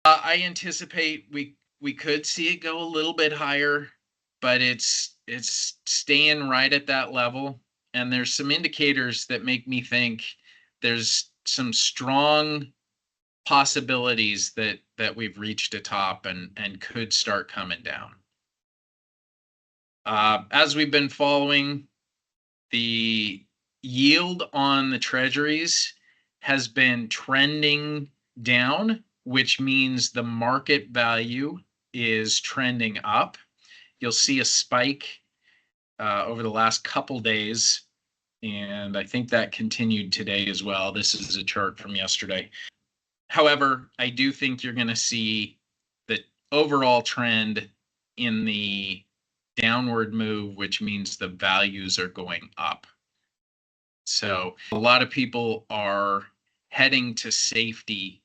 I anticipate we could see it go a little bit higher, but it's staying right at that level. And there's some indicators that make me think there's some strong possibilities that we've reached a top and could start coming down. As we've been following, the yield on the treasuries has been trending down, which means the market value is trending up. You'll see a spike over the last couple days, and I think that continued today as well. This is a chart from yesterday. However, I do think you're going to see the overall trend in the downward move, which means the values are going up. So a lot of people are heading to safety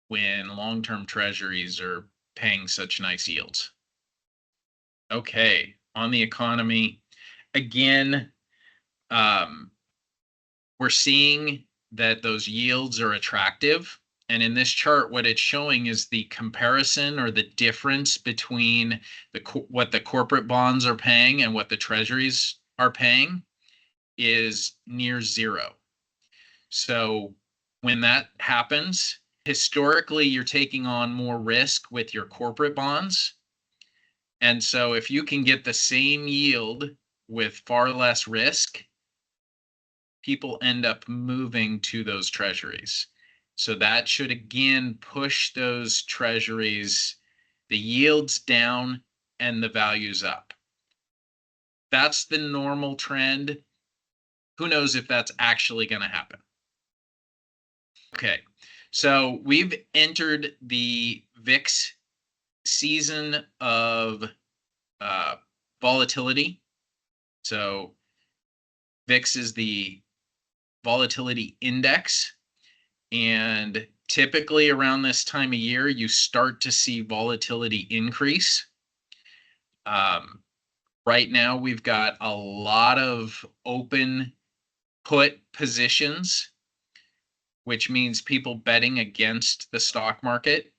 when long-term treasuries are paying such nice yields. Okay, on the economy, again, we're seeing that those yields are attractive. And in this chart, what it's showing is the comparison or the difference between what the corporate bonds are paying and what the treasuries are paying is near zero. So when that happens, historically, you're taking on more risk with your corporate bonds. And so if you can get the same yield with far less risk, people end up moving to those treasuries. So that should again push those treasuries, the yields down and the values up. That's the normal trend. Who knows if that's actually going to happen? Okay, so we've entered the VIX season of volatility. So VIX is the volatility index. And typically around this time of year, you start to see volatility increase. Right now, we've got a lot of open put positions, which means people betting against the stock market.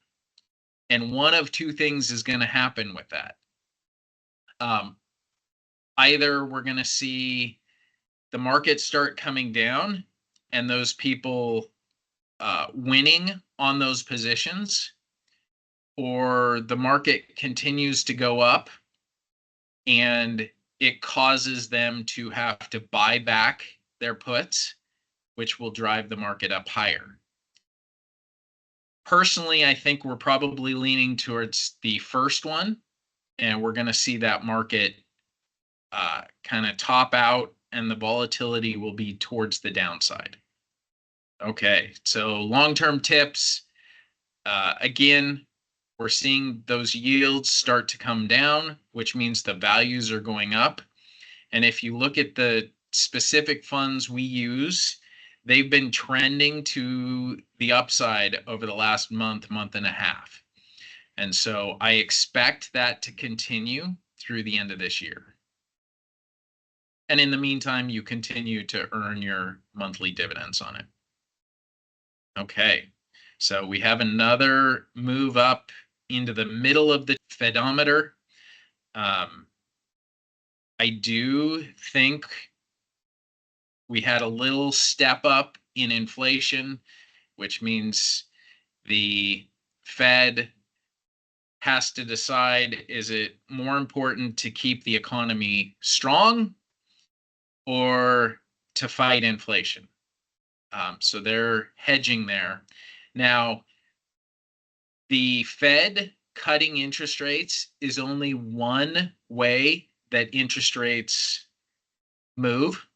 And one of two things is going to happen with that. Either we're going to see the market start coming down and those people winning on those positions, or the market continues to go up and it causes them to have to buy back their puts, which will drive the market up higher. Personally, I think we're probably leaning towards the first one, and we're going to see that market kind of top out and the volatility will be towards the downside. Okay, so long-term tips. Again, we're seeing those yields start to come down, which means the values are going up. And if you look at the specific funds we use, they've been trending to the upside over the last month and a half. And so I expect that to continue through the end of this year. And in the meantime, you continue to earn your monthly dividends on it. Okay, so we have another move up into the middle of the Fedometer. I do think we had a little step up in inflation, which means the Fed has to decide, is it more important to keep the economy strong or to fight inflation? So they're hedging there. Now, the Fed cutting interest rates is only one way that interest rates move.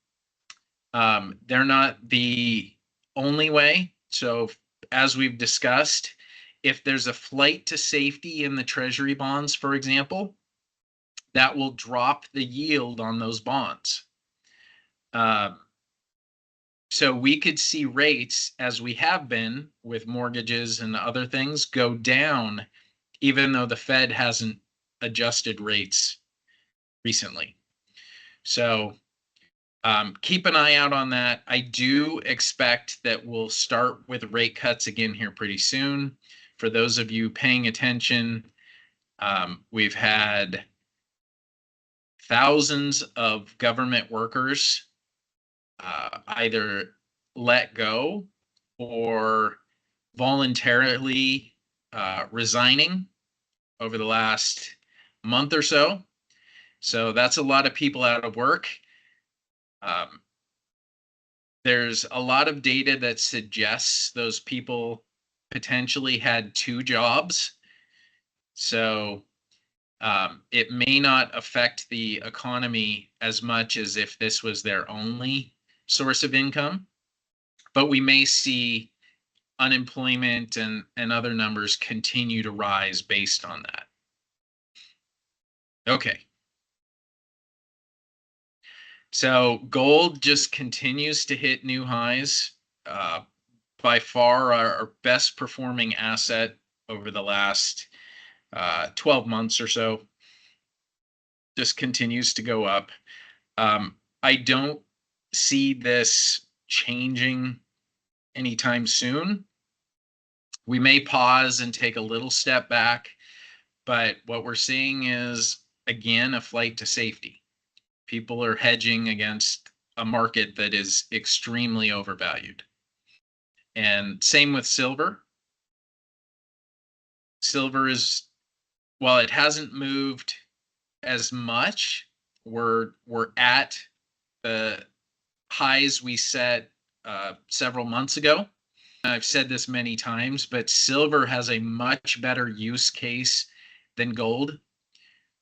They're not the only way. So as we've discussed, if there's a flight to safety in the treasury bonds, for example, that will drop the yield on those bonds. So we could see rates, as we have been with mortgages and other things, go down, even though the Fed hasn't adjusted rates recently. So keep an eye out on that. I do expect that we'll start with rate cuts again here pretty soon. for those of you paying attention, we've had thousands of government workers either let go or voluntarily resigning over the last month or so. So that's a lot of people out of work. There's a lot of data that suggests those people potentially had two jobs. So it may not affect the economy as much as if this was their only source of income, but we may see unemployment and other numbers continue to rise based on that. Okay. So gold just continues to hit new highs. By far our best performing asset over the last 12 months or so. Just continues to go up. I don't see this changing anytime soon. We may pause and take a little step back, but what we're seeing is, again, a flight to safety. People are hedging against a market that is extremely overvalued. And same with silver. Silver is, while it hasn't moved as much, we're at the highs we set several months ago. I've said this many times, but silver has a much better use case than gold.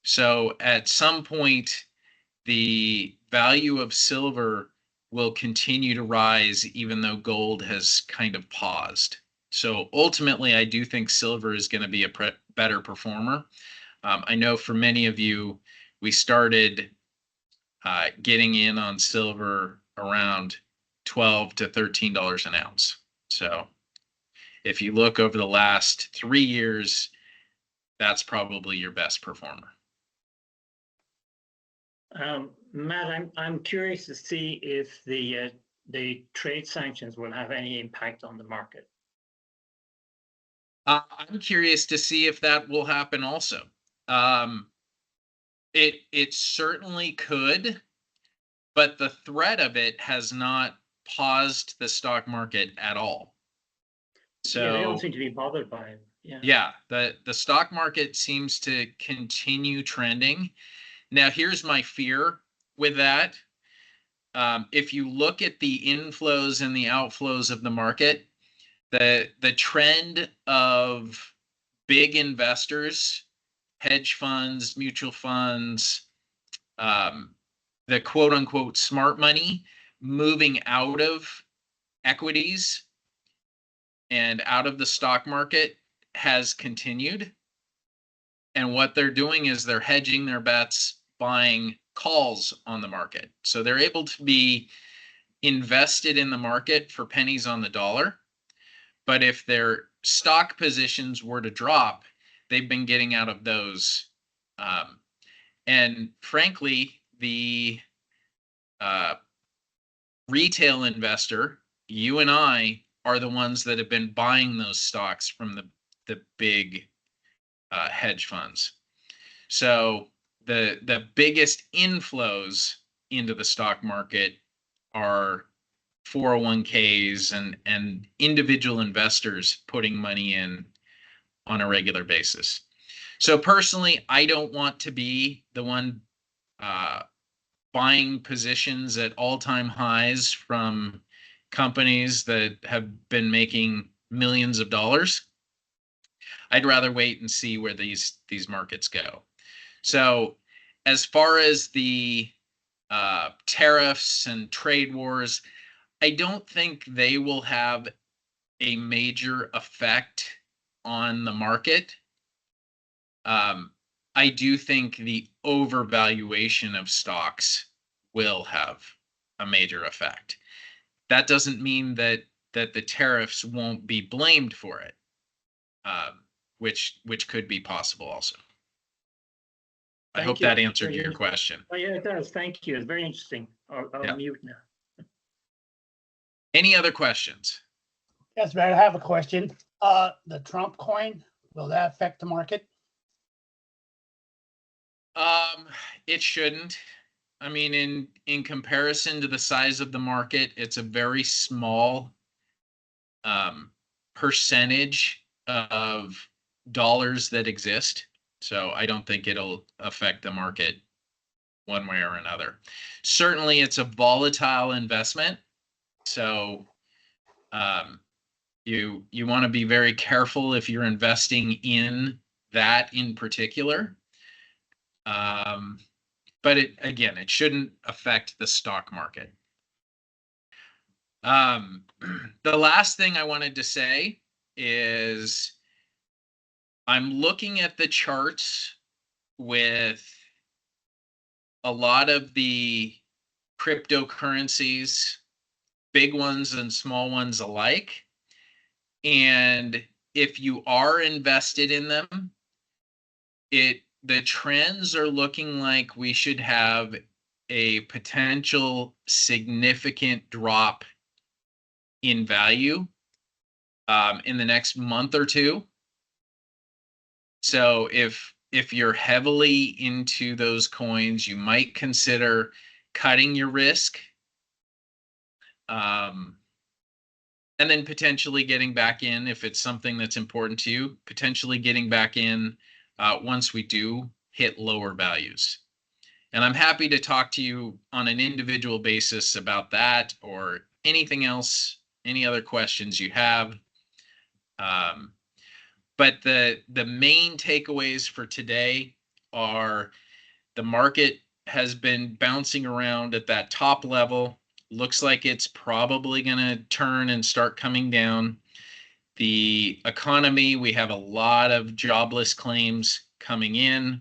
So at some point, the value of silver will continue to rise, even though gold has kind of paused. So ultimately, I do think silver is going to be a better performer. I know for many of you, we started getting in on silver around $12 to $13 an ounce. So if you look over the last 3 years, that's probably your best performer. Matt, I'm curious to see if the trade sanctions will have any impact on the market. I'm curious to see if that will happen also. It certainly could, but the threat of it has not paused the stock market at all. So yeah, they don't seem to be bothered by it. Yeah, the stock market seems to continue trending. Now, here's my fear with that. If you look at the inflows and the outflows of the market, the trend of big investors, hedge funds, mutual funds, the quote unquote smart money moving out of equities and out of the stock market has continued. And what they're doing is they're hedging their bets, buying calls on the market. So they're able to be invested in the market for pennies on the dollar. But if their stock positions were to drop, they've been getting out of those. And frankly, the retail investor, you and I, are the ones that have been buying those stocks from the big hedge funds. So the biggest inflows into the stock market are 401ks and individual investors putting money in on a regular basis. So personally, I don't want to be the one buying positions at all-time highs from companies that have been making millions of dollars. I'd rather wait and see where these markets go. So as far as the tariffs and trade wars, I don't think they will have a major effect on the market. I do think the overvaluation of stocks will have a major effect. That doesn't mean that the tariffs won't be blamed for it, which could be possible also. I hope that answered your question. Oh, yeah, it does. Thank you. It's very interesting. I'll mute now. Any other questions? Yes, Matt, I have a question. The Trump coin, will that affect the market? It shouldn't. I mean, in comparison to the size of the market, it's a very small percentage of dollars that exist. So I don't think it'll affect the market one way or another. Certainly, it's a volatile investment. So you want to be very careful if you're investing in that in particular. But it shouldn't affect the stock market. The last thing I wanted to say is I'm looking at the charts with a lot of the cryptocurrencies, big ones and small ones alike. And if you are invested in them, the trends are looking like we should have a potential significant drop in value in the next month or two. So if you're heavily into those coins, you might consider cutting your risk, and then potentially getting back in if it's something that's important to you. Potentially getting back in once we do hit lower values. And I'm happy to talk to you on an individual basis about that or anything else, any other questions you have. But the main takeaways for today are the market has been bouncing around at that top level. Looks like it's probably going to turn and start coming down. The economy, we have a lot of jobless claims coming in,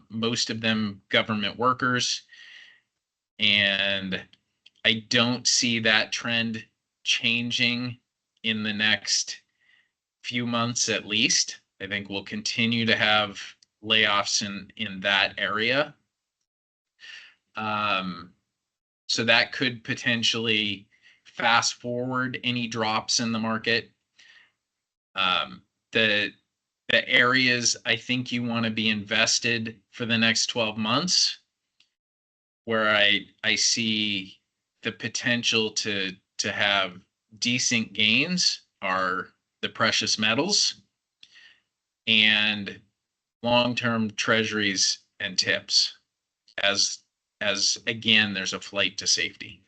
most of them government workers. And I don't see that trend changing in the next few months at least. I think we'll continue to have layoffs in that area. So that could potentially fast forward any drops in the market. The areas I think you want to be invested for the next 12 months, where I see the potential to have decent gains, are the precious metals and long-term treasuries and tips, as again there's a flight to safety.